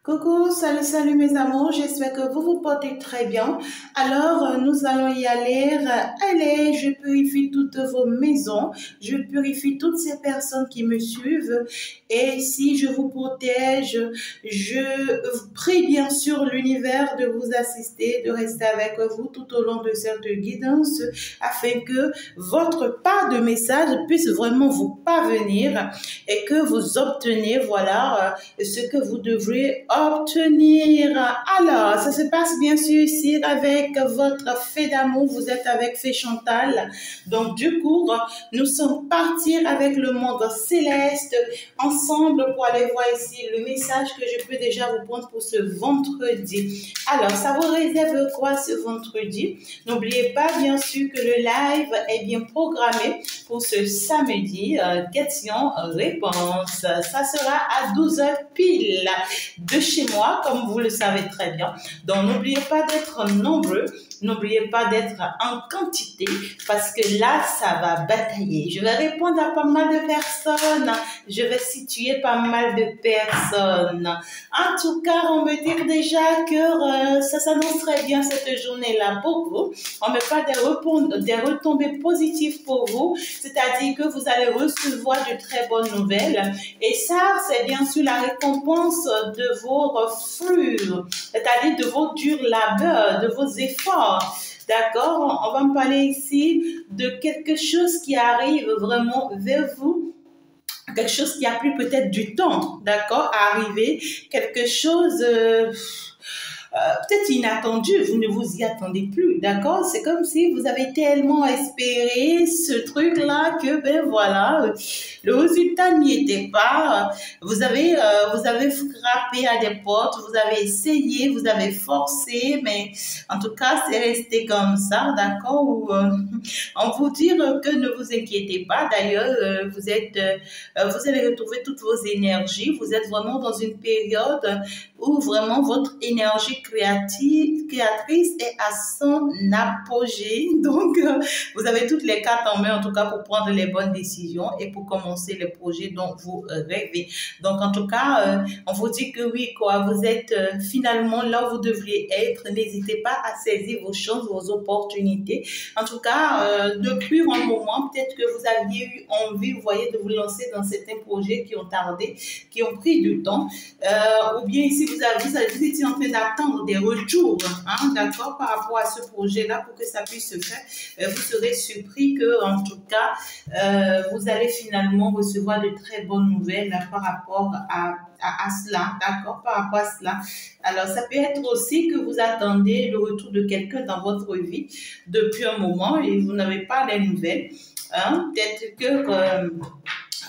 Coucou, salut, salut mes amours, j'espère que vous vous portez très bien. Alors, nous allons y aller. Allez, je purifie toutes vos maisons, je purifie toutes ces personnes qui me suivent. Et si je vous protège, je prie bien sûr l'univers de vous assister, de rester avec vous tout au long de cette guidance, afin que votre part de message puisse vraiment vous parvenir et que vous obteniez, voilà, ce que vous devrez obtenir. Alors, ça se passe bien sûr ici avec votre fée d'amour. Vous êtes avec Fée Chantal. Donc, du coup, nous sommes partis avec le monde céleste ensemble pour aller voir ici le message que je peux déjà vous prendre pour ce vendredi. Alors, ça vous réserve quoi ce vendredi? N'oubliez pas, bien sûr, que le live est bien programmé pour ce samedi. Question-réponse. Ça sera à 12h pile de chez moi, comme vous le savez très bien. Donc, n'oubliez pas d'être nombreux. N'oubliez pas d'être en quantité parce que là, ça va batailler. Je vais répondre à pas mal de personnes. Je vais situer pas mal de personnes. En tout cas, on me dit déjà que ça s'annonce très bien cette journée-là pour vous. On me parle des retombées positives pour vous, c'est-à-dire que vous allez recevoir de très bonnes nouvelles. Et ça, c'est bien sûr la récompense de vos flux, c'est-à-dire de vos durs labeurs, de vos efforts. D'accord? On va me parler ici de quelque chose qui arrive vraiment vers vous. Quelque chose qui a pris peut-être du temps, d'accord, à arriver. Quelque chose peut-être inattendu, vous ne vous y attendez plus, d'accord? C'est comme si vous avez tellement espéré ce truc-là que, ben voilà, le résultat n'y était pas. Vous avez frappé à des portes, vous avez essayé, vous avez forcé, mais en tout cas, c'est resté comme ça, d'accord? On vous dit que ne vous inquiétez pas. D'ailleurs, vous allez retrouver toutes vos énergies. Vous êtes vraiment dans une période où vraiment votre énergie créatrice est à son apogée. Donc, vous avez toutes les cartes en main, en tout cas, pour prendre les bonnes décisions et pour commencer les projets dont vous rêvez. Donc, en tout cas, on vous dit que oui, quoi, vous êtes finalement là où vous devriez être. N'hésitez pas à saisir vos chances, vos opportunités. En tout cas, depuis un moment, peut-être que vous aviez eu envie, vous voyez, de vous lancer dans certains projets qui ont tardé, qui ont pris du temps. Ou bien ici, vous étiez en train d'attendre des retours, hein, d'accord, par rapport à ce projet-là pour que ça puisse se faire. Vous serez surpris que, en tout cas, vous allez finalement recevoir de très bonnes nouvelles par rapport à cela, d'accord, par rapport à cela. Alors, ça peut être aussi que vous attendez le retour de quelqu'un dans votre vie depuis un moment et vous n'avez pas les nouvelles. Hein? Peut-être que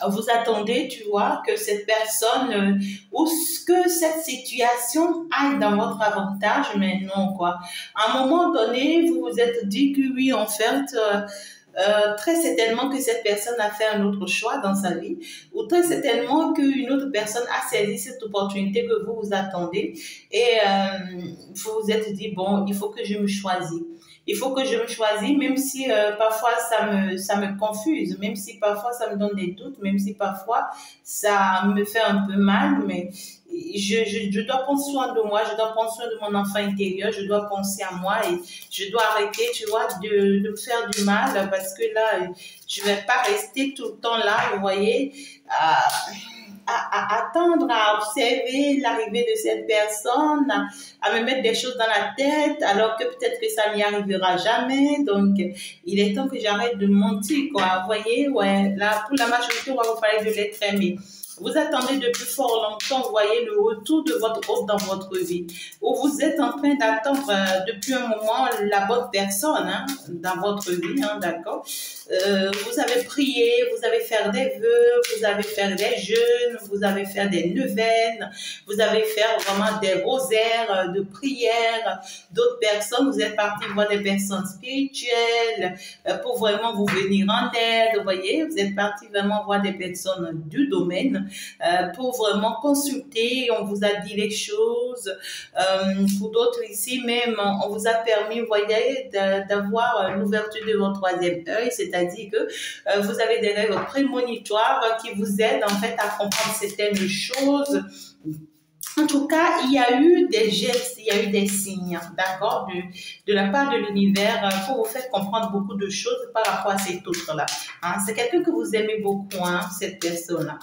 vous attendez, tu vois, que cette personne ou que cette situation aille dans votre avantage, mais non, quoi. À un moment donné, vous vous êtes dit que oui, en fait, très certainement que cette personne a fait un autre choix dans sa vie, ou très certainement qu'une autre personne a saisi cette opportunité que vous vous attendez, et vous vous êtes dit, bon, il faut que je me choisisse. Il faut que je me choisisse, même si parfois ça me confuse, même si parfois ça me donne des doutes, même si parfois ça me fait un peu mal, mais je dois prendre soin de moi, je dois prendre soin de mon enfant intérieur, je dois penser à moi et je dois arrêter, tu vois, de me faire du mal parce que là, je ne vais pas rester tout le temps là, vous voyez, à attendre, à observer l'arrivée de cette personne, à me mettre des choses dans la tête, alors que peut-être que ça n'y arrivera jamais. Donc, il est temps que j'arrête de mentir, quoi. Vous voyez, ouais, là, pour la majorité, on va vous parler de l'être aimé. Vous attendez depuis fort longtemps, vous voyez, le retour de votre hôte dans votre vie. Ou vous êtes en train d'attendre depuis un moment la bonne personne hein, dans votre vie, hein, d'accord? Vous avez prié, vous avez fait des vœux, vous avez fait des jeûnes, vous avez fait des neuvaines, vous avez fait vraiment des rosaires de prières. D'autres personnes, vous êtes partis voir des personnes spirituelles pour vraiment vous venir en aide, vous voyez? Vous êtes partis vraiment voir des personnes du domaine pour vraiment consulter, on vous a dit les choses. Pour d'autres ici même, on vous a permis, vous voyez, d'avoir l'ouverture de votre troisième œil, c'est-à-dire que vous avez des rêves prémonitoires qui vous aident en fait à comprendre certaines choses En tout cas, il y a eu des gestes, il y a eu des signes, d'accord, de la part de l'univers pour vous faire comprendre beaucoup de choses par rapport à cet autre-là. Hein. C'est quelqu'un que vous aimez beaucoup, hein, cette personne-là.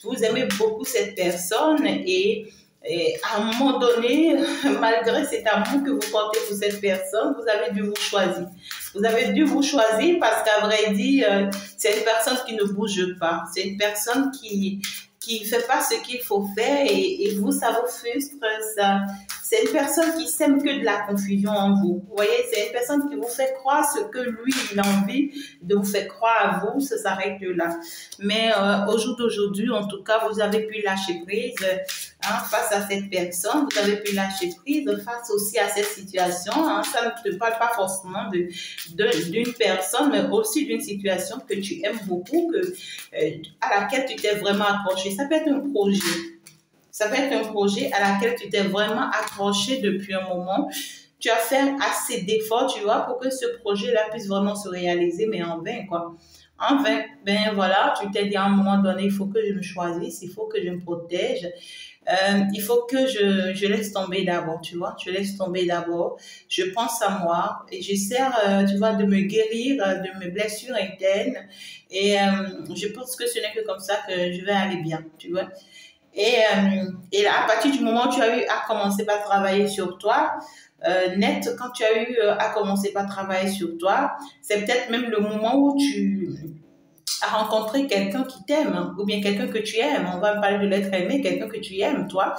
Vous aimez beaucoup cette personne et à un moment donné, malgré cet amour que vous portez pour cette personne, vous avez dû vous choisir. Vous avez dû vous choisir parce qu'à vrai dire, c'est une personne qui ne bouge pas. C'est une personne qui fait pas ce qu'il faut faire et vous, ça vous frustre. Ça, c'est une personne qui sème que de la confusion en vous. Vous voyez, c'est une personne qui vous fait croire ce que lui, il a envie de vous faire croire à vous, ça s'arrête là. Mais au jour d'aujourd'hui, en tout cas, vous avez pu lâcher prise face à cette personne, vous avez pu lâcher prise face aussi à cette situation. Hein. Ça ne te parle pas forcément d'une personne, mais aussi d'une situation que tu aimes beaucoup, à laquelle tu t'es vraiment accroché. Ça peut être un projet. Ça peut être un projet à laquelle tu t'es vraiment accroché depuis un moment. Tu as fait assez d'efforts, tu vois, pour que ce projet-là puisse vraiment se réaliser, mais en vain, quoi. En vain, ben voilà, tu t'es dit à un moment donné, il faut que je me choisisse, il faut que je me protège, il faut que je laisse tomber d'abord, tu vois, je laisse tomber d'abord, je pense à moi et j'essaie, tu vois, de me guérir de mes blessures internes et je pense que ce n'est que comme ça que je vais aller bien, tu vois. Et là, à partir du moment où tu as eu à commencer par travailler sur toi, net, quand tu as eu à commencer par travailler sur toi, c'est peut-être même le moment où tu as rencontré quelqu'un qui t'aime, hein, ou bien quelqu'un que tu aimes. On va parler de l'être aimé, quelqu'un que tu aimes, toi.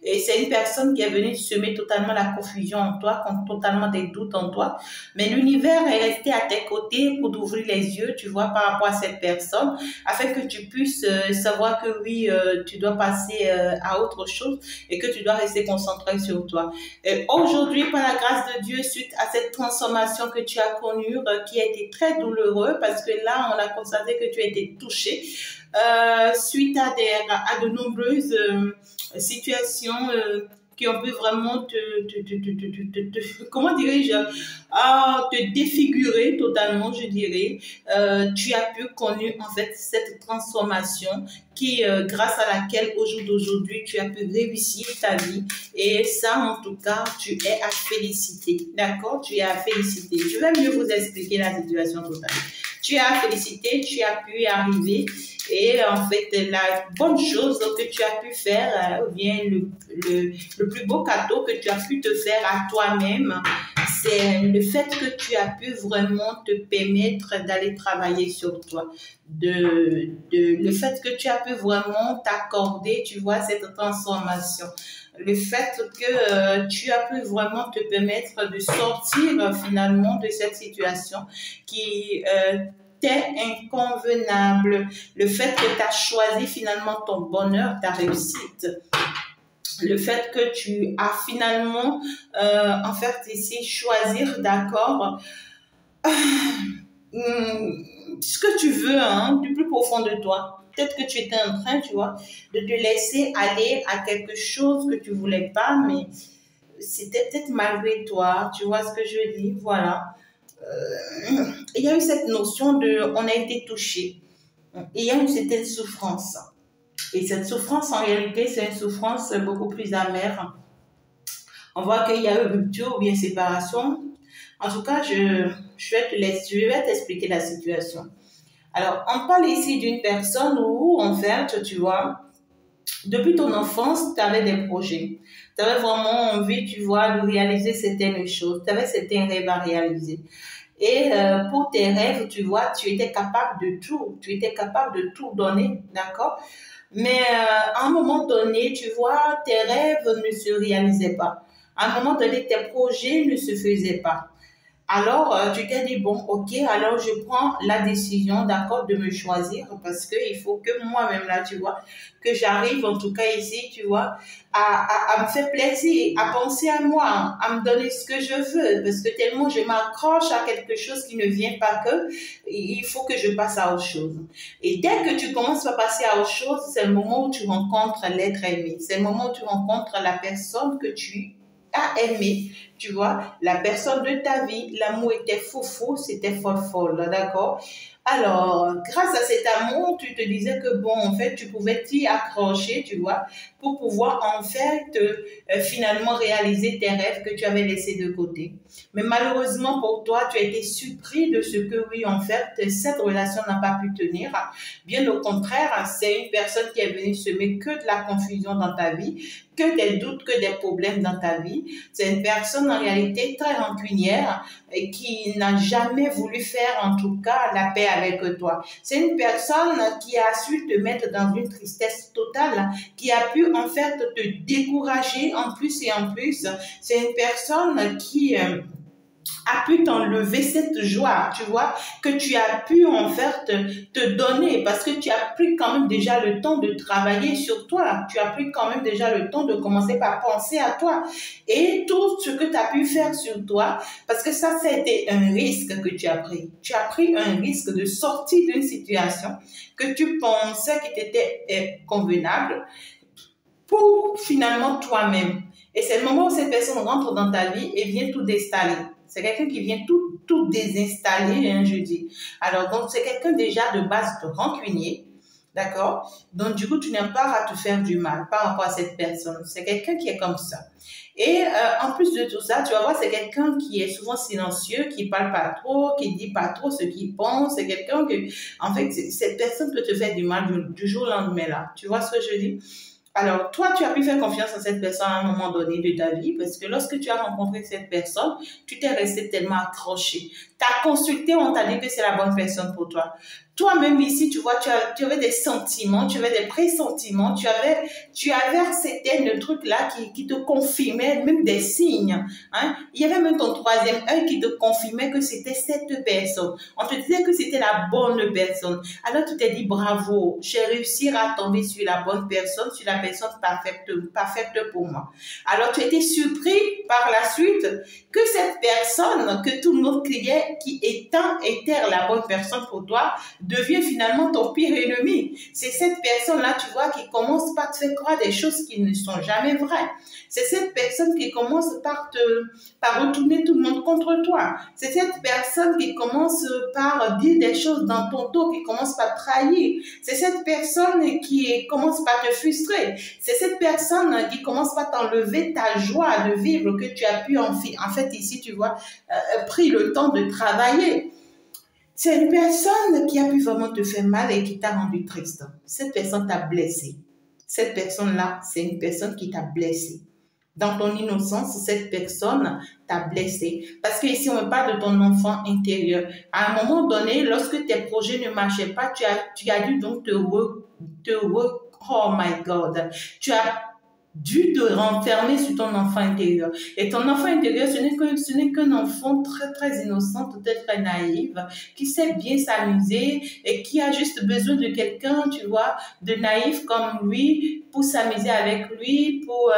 Et c'est une personne qui est venue semer totalement la confusion en toi, totalement des doutes en toi. Mais l'univers est resté à tes côtés pour t'ouvrir les yeux, tu vois, par rapport à cette personne, afin que tu puisses savoir que oui, tu dois passer à autre chose et que tu dois rester concentré sur toi. Et aujourd'hui, par la grâce de Dieu, suite à cette transformation que tu as connue, qui a été très douloureuse, parce que là, on a constaté que tu as été touché, suite à de nombreuses situations qui ont pu vraiment comment dirais-je, te défigurer totalement, je dirais. Tu as pu connaître en fait cette transformation qui, grâce à laquelle au jour d'aujourd'hui, tu as pu réussir ta vie. Et ça, en tout cas, tu es à féliciter. D'accord? Tu es à féliciter. Je vais mieux vous expliquer la situation totale. Tu es à féliciter, tu as pu y arriver. Et en fait, la bonne chose que tu as pu faire, ou bien le plus beau cadeau que tu as pu te faire à toi-même, c'est le fait que tu as pu vraiment te permettre d'aller travailler sur toi. Le fait que tu as pu vraiment t'accorder, tu vois, cette transformation. Le fait que tu as pu vraiment te permettre de sortir finalement de cette situation qui t'est inconvenable. Le fait que tu as choisi finalement ton bonheur, ta réussite. Le fait que tu as finalement, en fait, ici, choisir, d'accord, ce que tu veux, hein, du plus profond de toi. Peut-être que tu étais en train, tu vois, de te laisser aller à quelque chose que tu voulais pas, mais c'était peut-être malgré toi. Tu vois ce que je dis? Voilà. Il y a eu cette notion de on a été touché. Il y a eu cette souffrance. Et cette souffrance, en réalité, c'est une souffrance beaucoup plus amère. On voit qu'il y a eu rupture ou bien séparation. En tout cas, je vais t'expliquer la situation. Alors, on parle ici d'une personne où, en fait, tu vois, depuis ton enfance, tu avais des projets. Tu avais vraiment envie, tu vois, de réaliser certaines choses. Tu avais certains rêves à réaliser. Et pour tes rêves, tu vois, tu étais capable de tout. Tu étais capable de tout donner, d'accord? Mais à un moment donné, tu vois, tes rêves ne se réalisaient pas. À un moment donné, tes projets ne se faisaient pas. Alors, tu t'es dit, bon, ok, alors je prends la décision, d'accord, de me choisir parce qu'il faut que moi-même, là, tu vois, que j'arrive, en tout cas ici, tu vois, à me faire plaisir, à penser à moi, à me donner ce que je veux parce que tellement je m'accroche à quelque chose qui ne vient pas que, il faut que je passe à autre chose. Et dès que tu commences à passer à autre chose, c'est le moment où tu rencontres l'être aimé. C'est le moment où tu rencontres la personne que tu as aimé, tu vois, la personne de ta vie, l'amour était fou, c'était folle, d'accord? Alors, grâce à cet amour, tu te disais que bon, en fait, tu pouvais t'y accrocher, tu vois, pour pouvoir en fait finalement réaliser tes rêves que tu avais laissés de côté. Mais malheureusement pour toi, tu as été surpris de ce que oui, en fait, cette relation n'a pas pu tenir. Bien au contraire, c'est une personne qui est venue semer que de la confusion dans ta vie, que des doutes, que des problèmes dans ta vie. C'est une personne en réalité très rancunière et qui n'a jamais voulu faire en tout cas la paix avec toi. C'est une personne qui a su te mettre dans une tristesse totale, qui a pu en fait te décourager en plus et en plus. C'est une personne qui a pu t'enlever cette joie, tu vois, que tu as pu en fait te donner parce que tu as pris quand même déjà le temps de travailler sur toi. Tu as pris quand même déjà le temps de commencer par penser à toi et tout ce que tu as pu faire sur toi parce que ça a été un risque que tu as pris. Tu as pris un risque de sortir d'une situation que tu pensais qui t'était convenable pour finalement toi-même. Et c'est le moment où cette personne rentre dans ta vie et vient tout déstaller. C'est quelqu'un qui vient tout désinstaller, hein, je dis. Alors, donc, c'est quelqu'un déjà de base de rancunier, d'accord? Donc, du coup, tu n'as pas à te faire du mal par rapport à cette personne. C'est quelqu'un qui est comme ça. Et en plus de tout ça, tu vas voir, c'est quelqu'un qui est souvent silencieux, qui parle pas trop, qui dit pas trop ce qu'il pense. C'est quelqu'un que, en fait, cette personne peut te faire du mal du jour au lendemain là. Tu vois ce que je dis? Alors, toi, tu as pu faire confiance à cette personne à un moment donné de ta vie parce que lorsque tu as rencontré cette personne, tu t'es resté tellement accroché. Tu as consulté, on t'a dit que c'est la bonne personne pour toi. Toi-même ici, tu vois, tu avais des sentiments, tu avais des pressentiments, tu avais certains trucs là qui te confirmaient, même des signes. Hein. Il y avait même ton troisième œil qui te confirmait que c'était cette personne. On te disait que c'était la bonne personne. Alors tu t'es dit bravo, j'ai réussi à tomber sur la bonne personne, sur la personne parfaite pour moi. Alors tu étais surpris par la suite que cette personne que tout le monde criait qui était la bonne personne pour toi devient finalement ton pire ennemi. C'est cette personne-là, tu vois, qui commence par te faire croire des choses qui ne sont jamais vraies. C'est cette personne qui commence par retourner tout le monde contre toi. C'est cette personne qui commence par dire des choses dans ton dos, qui commence par trahir. C'est cette personne qui commence par te frustrer. C'est cette personne qui commence par t'enlever ta joie de vivre que tu as pu en fait ici, tu vois, pris le temps de travailler. C'est une personne qui a pu vraiment te faire mal et qui t'a rendu triste. Cette personne t'a blessé. Cette personne-là, c'est une personne qui t'a blessé. Dans ton innocence, cette personne t'a blessé. Parce que ici, on parle de ton enfant intérieur. À un moment donné, lorsque tes projets ne marchaient pas, tu as dû donc oh my God, tu as dû te renfermer sur ton enfant intérieur. Et ton enfant intérieur, ce n'est qu'un enfant très, très innocent, peut-être très naïf, qui sait bien s'amuser et qui a juste besoin de quelqu'un, tu vois, de naïf comme lui, pour s'amuser avec lui, pour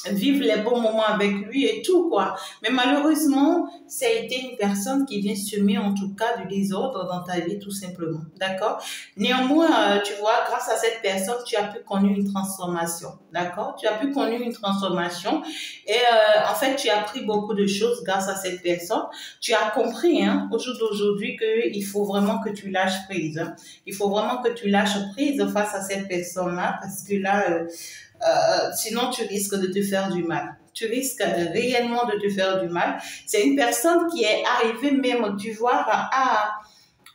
vivre les bons moments avec lui et tout, quoi. Mais malheureusement, ça a été une personne qui vient semer, en tout cas, du désordre dans ta vie, tout simplement. D'accord? Néanmoins, tu vois, grâce à cette personne, tu as pu connaître une transformation. D'accord? Tu as pu connaître une transformation et en fait, tu as appris beaucoup de choses grâce à cette personne. Tu as compris, hein, au jour d'aujourd'hui, qu'il faut vraiment que tu lâches prise. Hein. Il faut vraiment que tu lâches prise face à cette personne-là parce que là, sinon tu risques de te faire du mal. Tu risques réellement de te faire du mal. C'est une personne qui est arrivée même, tu vois,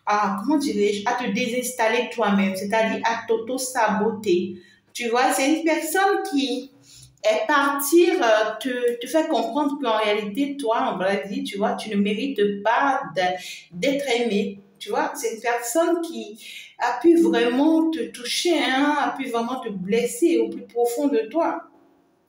comment dirais-je, à te désinstaller toi-même, c'est-à-dire à t'auto-saboter. Tu vois, c'est une personne qui est partie te faire comprendre qu'en réalité, toi, on va dire, tu vois, tu ne mérites pas d'être aimé. Tu vois, c'est une personne qui a pu vraiment te toucher, hein, a pu vraiment te blesser au plus profond de toi.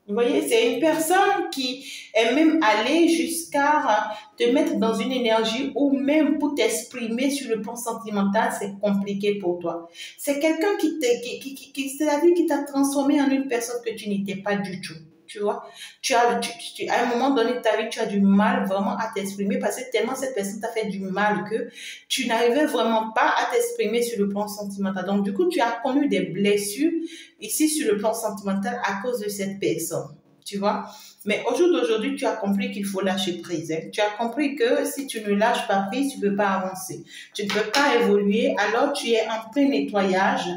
Vous voyez, c'est une personne qui est même allée jusqu'à te mettre dans une énergie ou même pour t'exprimer sur le plan sentimental, c'est compliqué pour toi. C'est quelqu'un c'est-à-dire qui t'a transformé en une personne que tu n'étais pas du tout. Tu vois, à un moment donné de ta vie, tu as du mal vraiment à t'exprimer parce que tellement cette personne t'a fait du mal que tu n'arrivais vraiment pas à t'exprimer sur le plan sentimental. Donc, du coup, tu as connu des blessures ici sur le plan sentimental à cause de cette personne. tu vois. Mais au jour d'aujourd'hui, tu as compris qu'il faut lâcher prise. Hein. Tu as compris que si tu ne lâches pas prise, tu ne peux pas avancer. Tu ne peux pas évoluer. Alors, tu es en plein nettoyage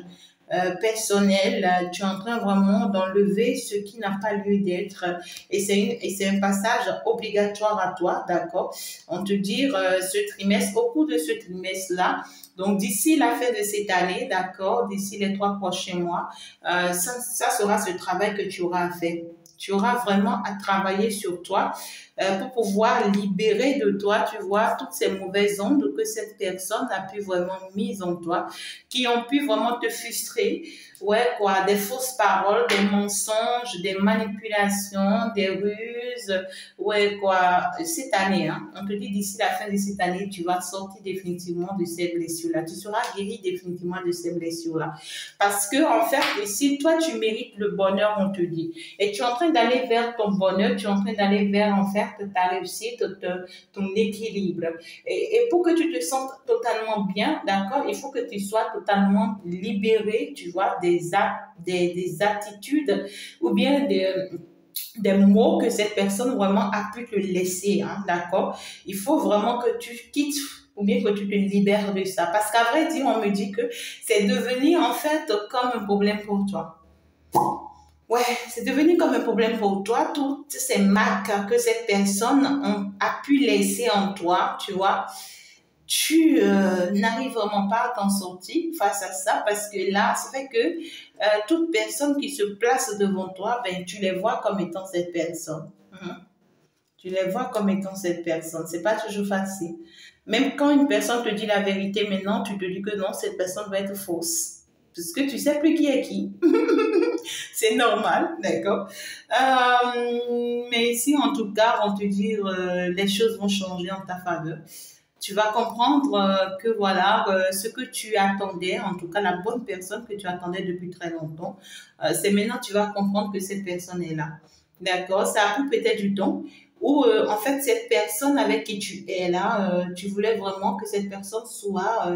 personnel. Tu es en train vraiment d'enlever ce qui n'a pas lieu d'être. Et c'est un passage obligatoire à toi, d'accord? On te dit ce trimestre, au cours de ce trimestre-là, donc d'ici la fin de cette année, d'accord, d'ici les 3 prochains mois, ça sera ce travail que tu auras à faire. Tu auras vraiment à travailler sur toi pour pouvoir libérer de toi, tu vois, toutes ces mauvaises ondes que cette personne a pu vraiment mise en toi, qui ont pu vraiment te frustrer. Ouais, quoi, des fausses paroles, des mensonges, des manipulations, des ruses. Ouais, quoi, cette année, hein, on te dit d'ici la fin de cette année, tu vas sortir définitivement de ces blessures-là. Tu seras guéri définitivement de ces blessures-là. Parce que, en fait, si toi, tu mérites le bonheur, on te dit, et tu es en train d'aller vers ton bonheur, tu es en train d'aller vers, en fait, ta réussite, ton équilibre. Et pour que tu te sentes totalement bien, d'accord, il faut que tu sois totalement libéré, tu vois, des attitudes ou bien des mots que cette personne vraiment a pu te laisser, hein, d'accord. Il faut vraiment que tu quittes ou bien que tu te libères de ça. Parce qu'à vrai dire, on me dit que c'est devenu en fait comme un problème pour toi. Ouais, c'est devenu comme un problème pour toi, toutes ces marques que cette personne a pu laisser en toi, tu vois. Tu n'arrives vraiment pas à t'en sortir face à ça parce que là, c'est fait que toute personne qui se place devant toi, ben, tu les vois comme étant cette personne. Mhm. Tu les vois comme étant cette personne. C'est pas toujours facile. Même quand une personne te dit la vérité maintenant, tu te dis que non, cette personne va être fausse. Parce que tu sais plus qui est qui. C'est normal, d'accord. Mais si en tout cas, on te dit les choses vont changer en ta faveur, tu vas comprendre que voilà, ce que tu attendais, en tout cas la bonne personne que tu attendais depuis très longtemps, c'est maintenant tu vas comprendre que cette personne est là. D'accord? Ça a pris peut-être du temps. Ou en fait, cette personne avec qui tu es là, tu voulais vraiment que cette personne soit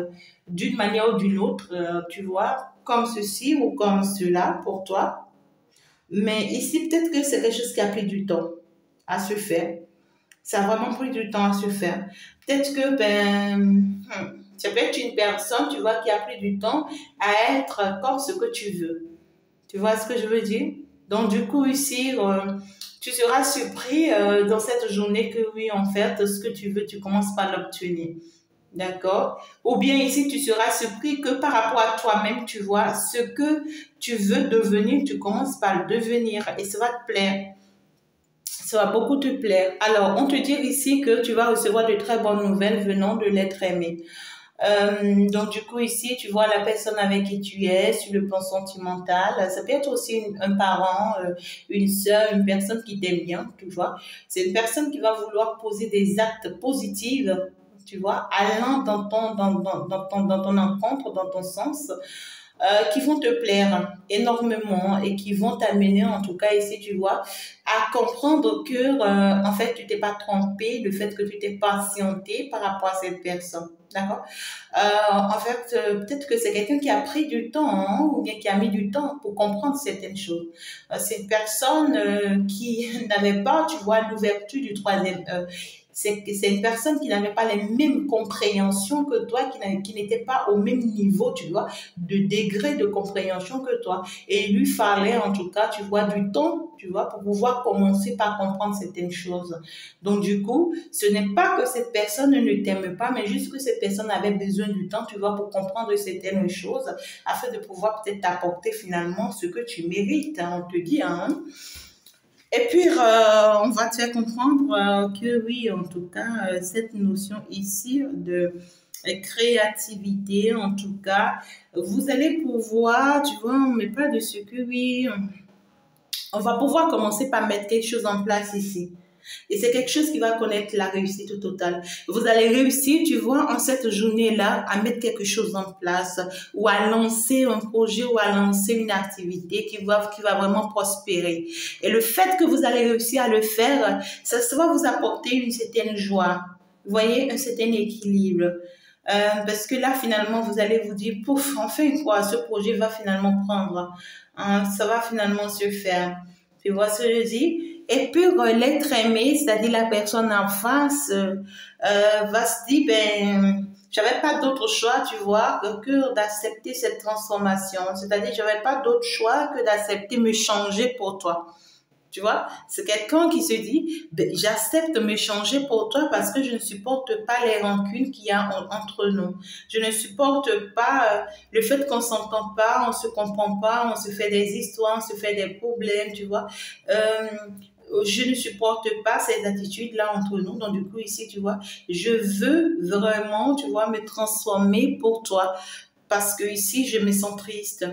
d'une manière ou d'une autre, tu vois, comme ceci ou comme cela pour toi. Mais ici, peut-être que c'est quelque chose qui a pris du temps à se faire. Ça a vraiment pris du temps à se faire. Peut-être que, ça peut être une personne, tu vois, qui a pris du temps à être comme ce que tu veux. Tu vois ce que je veux dire? Donc, du coup, ici, tu seras surpris dans cette journée que oui, en fait, ce que tu veux, tu commences par l'obtenir. D'accord? Ou bien ici, tu seras surpris que par rapport à toi-même, tu vois, ce que tu veux devenir, tu commences par le devenir et ça va te plaire. Ça va beaucoup te plaire. Alors, on te dit ici que tu vas recevoir de très bonnes nouvelles venant de l'être aimé. Donc, du coup, ici, tu vois la personne avec qui tu es sur le plan sentimental. Ça peut être aussi un parent, une sœur, une personne qui t'aime bien, tu vois. C'est une personne qui va vouloir poser des actes positifs, tu vois, allant dans ton encontre, dans ton sens, qui vont te plaire énormément et qui vont t'amener, en tout cas ici, tu vois, à comprendre que, en fait, tu t'es pas trompé, le fait que tu t'es patienté par rapport à cette personne. D'accord? En fait, peut-être que c'est quelqu'un qui a pris du temps hein, ou bien qui a mis du temps pour comprendre certaines choses. C'est une personne qui n'avait pas, tu vois, l'ouverture du troisième œil. C'est une personne qui n'avait pas les mêmes compréhensions que toi, qui n'était pas au même niveau, tu vois, de degré de compréhension que toi. Et il lui fallait, en tout cas, tu vois, du temps, tu vois, pour pouvoir commencer par comprendre certaines choses. Donc, du coup, ce n'est pas que cette personne ne t'aime pas, mais juste que cette personne avait besoin du temps, tu vois, pour comprendre certaines choses, afin de pouvoir peut-être t'apporter finalement ce que tu mérites, hein, on te dit, hein. Et puis, on va te faire comprendre que oui, en tout cas, cette notion ici de créativité, en tout cas, vous allez pouvoir, tu vois, on met pas de ce que oui, on va pouvoir commencer par mettre quelque chose en place ici. Et c'est quelque chose qui va connaître la réussite totale. Vous allez réussir, tu vois, en cette journée-là, à mettre quelque chose en place ou à lancer un projet ou à lancer une activité qui va vraiment prospérer. Et le fait que vous allez réussir à le faire, ça va vous apporter une certaine joie. Vous voyez, un certain équilibre. Parce que là, finalement, vous allez vous dire, pouf, enfin quoi, ce projet va finalement prendre. Ça va finalement se faire. Tu vois ce que je dis? Et puis, l'être aimé, c'est-à-dire la personne en face, va se dire, ben, j'avais pas d'autre choix, tu vois, que d'accepter cette transformation. C'est-à-dire, j'avais pas d'autre choix que d'accepter me changer pour toi. Tu vois, c'est quelqu'un qui se dit, ben, j'accepte de me changer pour toi parce que je ne supporte pas les rancunes qu'il y a entre nous. Je ne supporte pas le fait qu'on s'entend pas, on se comprend pas, on se fait des histoires, on se fait des problèmes, tu vois. Euh, je ne supporte pas ces attitudes-là entre nous. Donc, du coup, ici, tu vois, je veux vraiment, tu vois, me transformer pour toi. Parce que ici, je me sens triste.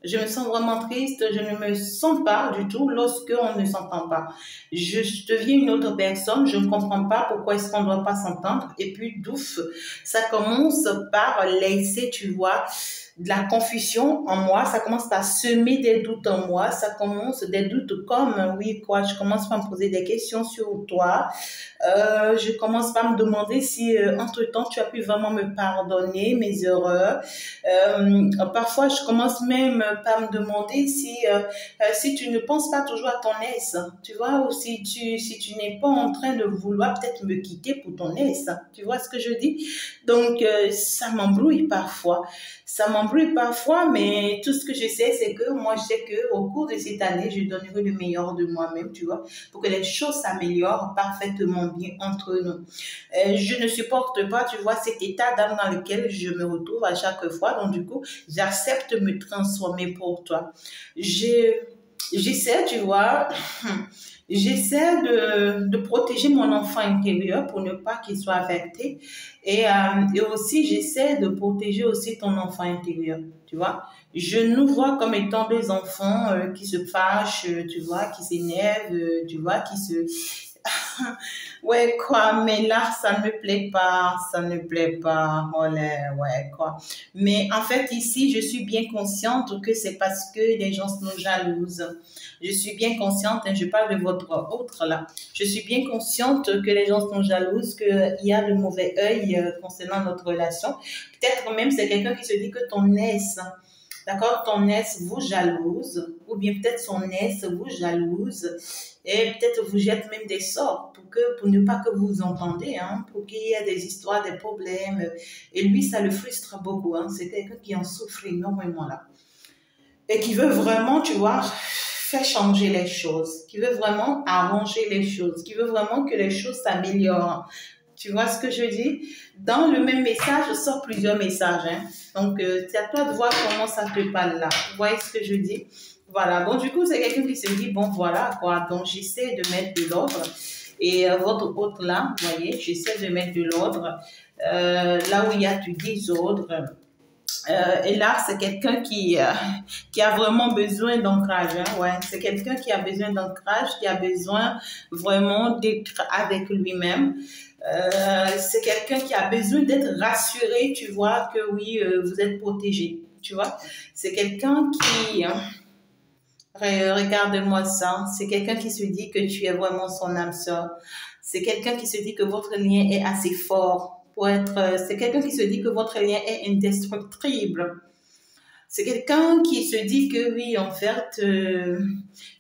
Je me sens vraiment triste. Je ne me sens pas du tout lorsque on ne s'entend pas. Je deviens une autre personne. Je ne comprends pas pourquoi est-ce qu'on ne doit pas s'entendre. Et puis, douf, ça commence par laisser, tu vois, de la confusion en moi, ça commence à semer des doutes en moi, ça commence des doutes comme, oui, quoi, je commence par me poser des questions sur toi, je commence par me demander si, entre-temps, tu as pu vraiment me pardonner mes erreurs. Parfois, je commence même par me demander si tu ne penses pas toujours à ton ex, tu vois, ou si tu n'es pas en train de vouloir peut-être me quitter pour ton ex, tu vois ce que je dis? Donc, ça m'embrouille parfois. Ça m'embrouille parfois, mais tout ce que je sais, c'est que moi, je sais qu'au cours de cette année, je donnerai le meilleur de moi-même, tu vois, pour que les choses s'améliorent parfaitement bien entre nous. Je ne supporte pas, tu vois, cet état d'âme dans lequel je me retrouve à chaque fois. Donc, du coup, j'accepte de me transformer pour toi. J'essaie, tu vois, j'essaie de protéger mon enfant intérieur pour ne pas qu'il soit affecté. Et aussi, j'essaie de protéger aussi ton enfant intérieur, tu vois. Je nous vois comme étant des enfants qui se fâchent, tu vois, qui s'énervent, tu vois, qui se... Ouais, quoi, mais là, ça ne me plaît pas, ça ne me plaît pas, oh là, ouais, quoi. Mais en fait, ici, je suis bien consciente que c'est parce que les gens sont jalouses. Je suis bien consciente, hein, je parle de votre autre là, je suis bien consciente que les gens sont jalouses, qu'il y a le mauvais œil concernant notre relation. Peut-être même c'est quelqu'un qui se dit que ton ex, d'accord, ton ex vous jalouse, ou bien peut-être son ex vous jalouse, et peut-être vous jette même des sorts pour ne pas que vous vous entendez, hein, pour qu'il y ait des histoires, des problèmes. Et lui, ça le frustre beaucoup. Hein. C'est quelqu'un qui en souffre énormément là. Et qui veut vraiment, tu vois, faire changer les choses, qui veut vraiment arranger les choses, qui veut vraiment que les choses s'améliorent. Tu vois ce que je dis? Dans le même message, je sors plusieurs messages. Hein. Donc, c'est à toi de voir comment ça te parle là. Vous voyez ce que je dis? Voilà. Donc, du coup, c'est quelqu'un qui se dit, bon, voilà, quoi. Donc, j'essaie de mettre de l'ordre. Et votre hôte là, vous voyez, j'essaie de mettre de l'ordre. Là où il y a du désordre. Et là, c'est quelqu'un qui a vraiment besoin d'ancrage. Hein, ouais. C'est quelqu'un qui a besoin d'ancrage, qui a besoin vraiment d'être avec lui-même. C'est quelqu'un qui a besoin d'être rassuré, tu vois, que oui, vous êtes protégé, tu vois. C'est quelqu'un qui... regarde-moi ça. C'est quelqu'un qui se dit que tu es vraiment son âme sœur. C'est quelqu'un qui se dit que votre lien est assez fort pour être... c'est quelqu'un qui se dit que votre lien est indestructible. C'est quelqu'un qui se dit que oui, en fait,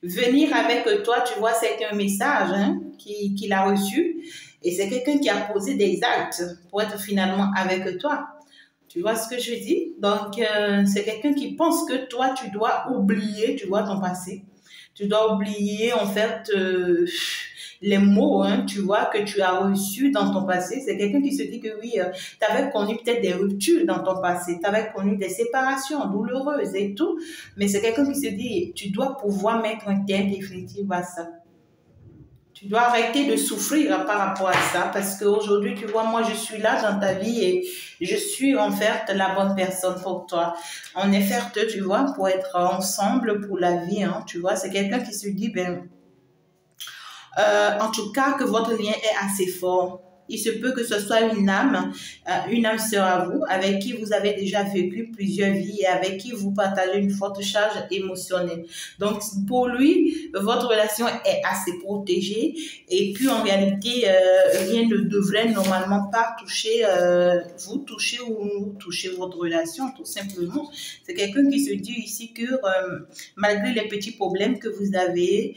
venir avec toi, tu vois, c'est un message hein, qu'il a reçu. Et c'est quelqu'un qui a posé des actes pour être finalement avec toi. Tu vois ce que je dis? Donc, c'est quelqu'un qui pense que toi, tu dois oublier, tu vois, ton passé. Tu dois oublier, en fait, les mots, hein, tu vois, que tu as reçus dans ton passé. C'est quelqu'un qui se dit que oui, tu avais connu peut-être des ruptures dans ton passé, tu avais connu des séparations douloureuses et tout, mais c'est quelqu'un qui se dit, tu dois pouvoir mettre un terme définitif à ça. Tu dois arrêter de souffrir par rapport à ça parce qu'aujourd'hui, tu vois, moi, je suis là dans ta vie et je suis en fait la bonne personne pour toi. On est fait, tu vois, pour être ensemble pour la vie, hein, tu vois. C'est quelqu'un qui se dit, ben, en tout cas, que votre lien est assez fort. Il se peut que ce soit une âme sœur à vous, avec qui vous avez déjà vécu plusieurs vies et avec qui vous partagez une forte charge émotionnelle. Donc, pour lui, votre relation est assez protégée et puis en réalité, rien ne devrait normalement pas toucher, vous toucher ou toucher votre relation, tout simplement. C'est quelqu'un qui se dit ici que malgré les petits problèmes que vous avez,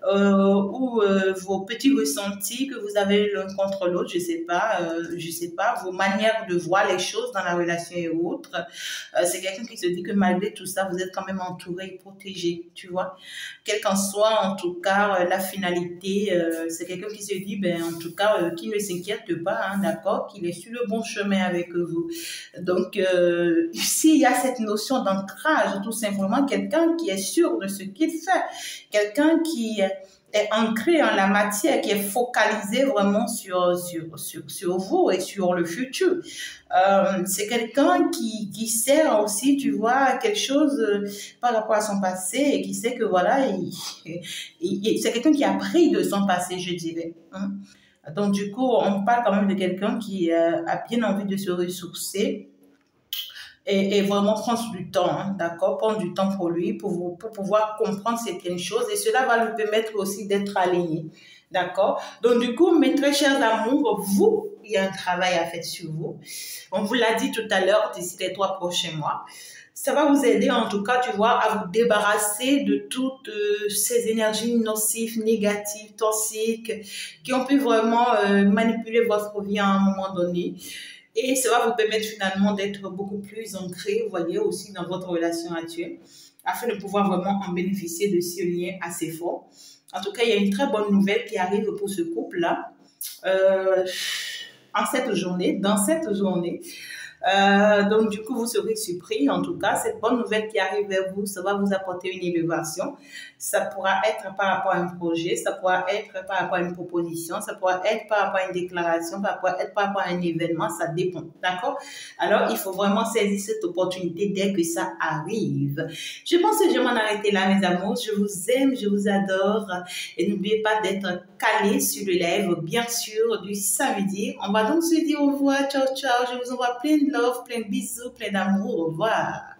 ou vos petits ressentis que vous avez l'un contre l'autre, je sais pas, vos manières de voir les choses dans la relation et autres. C'est quelqu'un qui se dit que malgré tout ça, vous êtes quand même entouré et protégé, tu vois. Quelle qu'en soit, en tout cas, la finalité, c'est quelqu'un qui se dit, ben, en tout cas, qui ne s'inquiète pas, hein, d'accord, qu'il est sur le bon chemin avec vous. Donc, ici, il y a cette notion d'ancrage, tout simplement, quelqu'un qui est sûr de ce qu'il fait, quelqu'un qui est ancré en la matière, qui est focalisé vraiment sur vous et sur le futur. C'est quelqu'un qui sert aussi, tu vois, quelque chose par rapport à son passé et qui sait que voilà, c'est quelqu'un qui a appris de son passé, je dirais. Hein. Donc, du coup, on parle quand même de quelqu'un qui a bien envie de se ressourcer et vraiment prendre du temps, hein, d'accord? Prendre du temps pour lui, pour pouvoir comprendre certaines choses et cela va lui permettre aussi d'être aligné, d'accord? Donc, du coup, mes très chers amours, vous, il y a un travail à faire sur vous. On vous l'a dit tout à l'heure, d'ici les 3 prochains mois. Ça va vous aider, en tout cas, tu vois, à vous débarrasser de toutes ces énergies nocives, négatives, toxiques, qui ont pu vraiment manipuler votre vie à un moment donné. Et ça va vous permettre finalement d'être beaucoup plus ancré, vous voyez, aussi dans votre relation actuelle, afin de pouvoir vraiment en bénéficier de ce lien assez fort. En tout cas, il y a une très bonne nouvelle qui arrive pour ce couple-là. Dans cette journée. Donc, du coup, vous serez surpris. En tout cas, cette bonne nouvelle qui arrive vers vous, ça va vous apporter une élévation. Ça pourra être par rapport à un projet, ça pourra être par rapport à une proposition, ça pourra être par rapport à une déclaration, ça pourra être par rapport à un événement, ça dépend. D'accord? Alors, il faut vraiment saisir cette opportunité dès que ça arrive. Je pense que je vais m'en arrêter là, mes amours. Je vous aime, je vous adore. Et n'oubliez pas d'être calé sur le live, bien sûr, du samedi. On va donc se dire au revoir. Ciao, ciao. Je vous envoie plein de love, plein de bisous, plein d'amour. Au revoir.